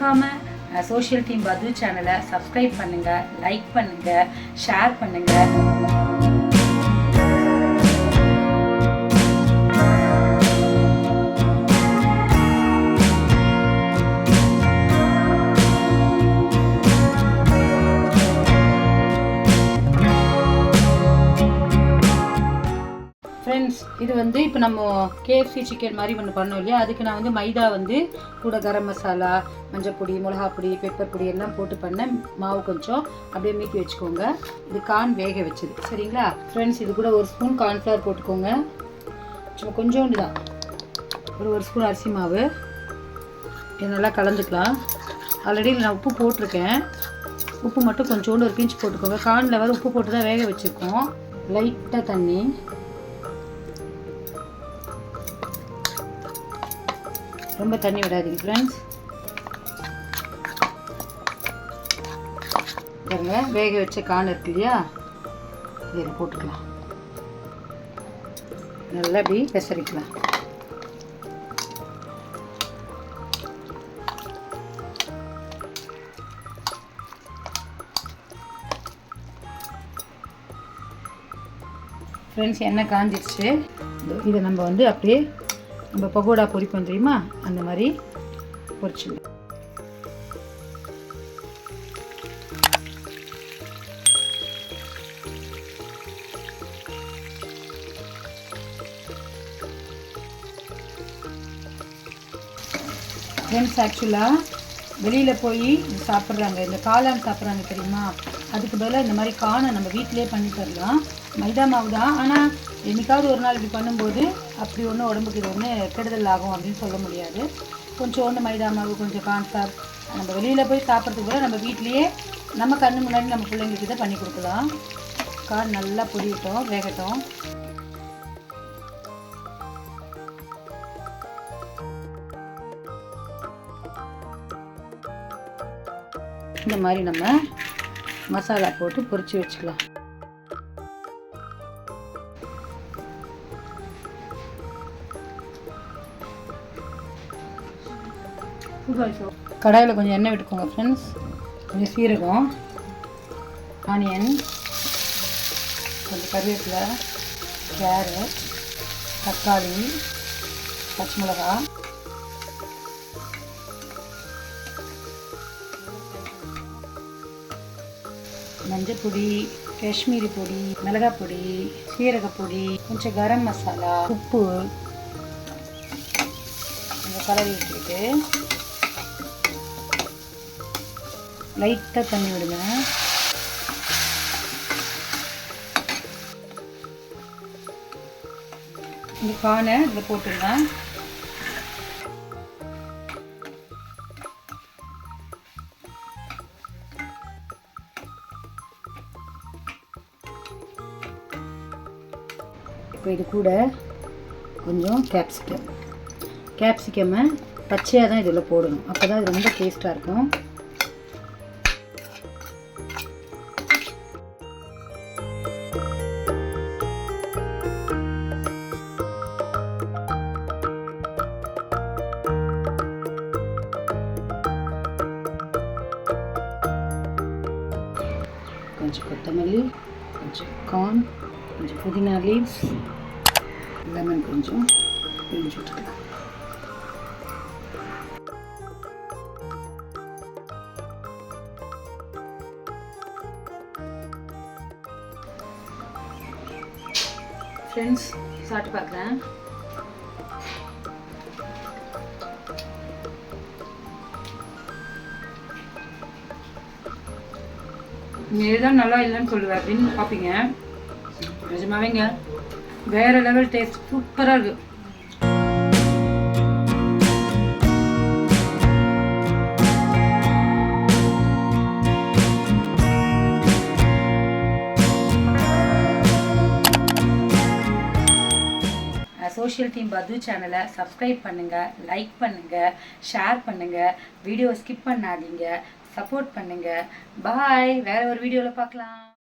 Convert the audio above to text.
மறக்காமல் social team பது சேனலை சப்ஸ்கிரைப் பண்ணுங்கள், லைக் பண்ணுங்கள், ஷேர் பண்ணுங்கள். ஃப்ரெண்ட்ஸ், இது வந்து இப்போ நம்ம கேஎஃப்சி சிக்கன் மாதிரி ஒன்று பண்ணோம் இல்லையா, அதுக்கு நான் வந்து மைதா வந்து கூட கரம் மசாலா, மஞ்சள் பொடி, மிளகா பொடி, பெப்பர் பொடி எல்லாம் போட்டு பண்ணேன். மாவு கொஞ்சம் அப்படியே மீட்டி வச்சுக்கோங்க. இது கார்ன் வேக வச்சது, சரிங்களா ஃப்ரெண்ட்ஸ். இது கூட 1 ஸ்பூன் கார்ன்ஃப்ளவர் போட்டுக்கோங்க. சும்மா கொஞ்சோண்டு தான், ஒரு ஸ்பூன் அரிசி மாவு. இது நல்லா கலந்துக்கலாம். ஆல்ரெடி நான் உப்பு போட்டிருக்கேன். உப்பு மட்டும் கொஞ்சோண்டு ஒரு பிஞ்ச் போட்டுக்கோங்க. கார்னில் வர உப்பு போட்டு தான் வேக வச்சுருக்கோம். லைட்டாக தண்ணி, ரொம்ப தண்ணி விடாதீங்க ஃப்ரெண்ட்ஸ். பாருங்க, வேக வச்ச கார்ன் இருக்கு இல்லையா, இதில் போட்டுக்கலாம். நல்லா அப்படி பெசரிக்கலாம். ஃப்ரெண்ட்ஸ், எண்ணெய் காஞ்சிடுச்சு. இதை நம்ம வந்து அப்படியே நம்ம பகோடா பொரிப்போம் தெரியுமா, அந்த மாதிரி பொரிச்சுங்க. ஃப்ரெண்ட்ஸ், ஆக்சுவலாக வெளியில் போய் சாப்பிட்றாங்க, இந்த காளான் சாப்பிட்றாங்க தெரியுமா, அதுக்கு பதிலாக இந்த மாதிரி கார்னை நம்ம வீட்டிலே பண்ணி தரலாம். மைதா மாவு தான், ஆனால் என்றைக்காவது ஒரு நாள் இப்படி பண்ணும்போது அப்படி ஒன்றும் உடம்புக்கு இது ஒன்று கெடுதல் ஆகும் அப்படின்னு சொல்ல முடியாது. கொஞ்சோண்டு மைதா மாவு, கொஞ்சம் கார்ன்ஃப்ளவர், நம்ம வெளியில் போய் சாப்பிட்றதுக்கு கூட நம்ம வீட்லேயே நம்ம கண்ணு முன்னாடி நம்ம பிள்ளைங்களுக்கு இதை பண்ணி கொடுக்கலாம். கார்ன் நல்லா பொரியட்டும், வேகட்டும். இந்த மாதிரி நம்ம மசாலா போட்டு பொரிச்சு வச்சுக்கலாம். கடாயில் கொஞ்சம் எண்ணெய் விட்டுக்கோங்க ஃப்ரெண்ட்ஸ். கொஞ்சம் சீரகம், ஆனியன், கொஞ்சம் கருவேப்பிலை, கேரட், தக்காளி, பச்சை மிளகா, மஞ்சள் பொடி, காஷ்மீரி பொடி, மிளகாய் பொடி, சீரகப்பொடி, கொஞ்சம் கரம் மசாலா, உப்பு கொஞ்சம் கலரி விட்டுக்கிட்டு லைட்டாக தண்ணி விடுங்க. இந்த கார்னை இதில் போட்டுருங்க. இப்போ இது கூட கொஞ்சம் கேப்சிகம்மை பச்சையாக தான் இதில் போடணும், அப்போ தான் இது ரொம்ப டேஸ்ட்டாக இருக்கும். கொஞ்சம் கொத்தமல்லி, கொஞ்சம் கார்ன், கொஞ்சம் புதினா லீவ்ஸ், லெமன் கொஞ்சம் பிழிஞ்சு விட்டுக்கலாம். ஃப்ரெண்ட்ஸ், சாப்பிட்டு பார்க்குறேன். இதுதான் நல்லா இல்லைன்னு சொல்லுவேன் அப்படின்னு பார்ப்பீங்க. நிஜமாவேங்க வேற லெவல் டேஸ்ட், சூப்பராக இருக்கு. சோஷியல் டீம் பது சேனலை சப்ஸ்கிரைப் பண்ணுங்கள், லைக் பண்ணுங்கள், ஷேர் பண்ணுங்கள், வீடியோ ஸ்கிப் பண்ணாதீங்க, சப்போர்ட் பண்ணுங்கள். பாய். வேறு ஒரு வீடியோவில் பார்க்கலாம்.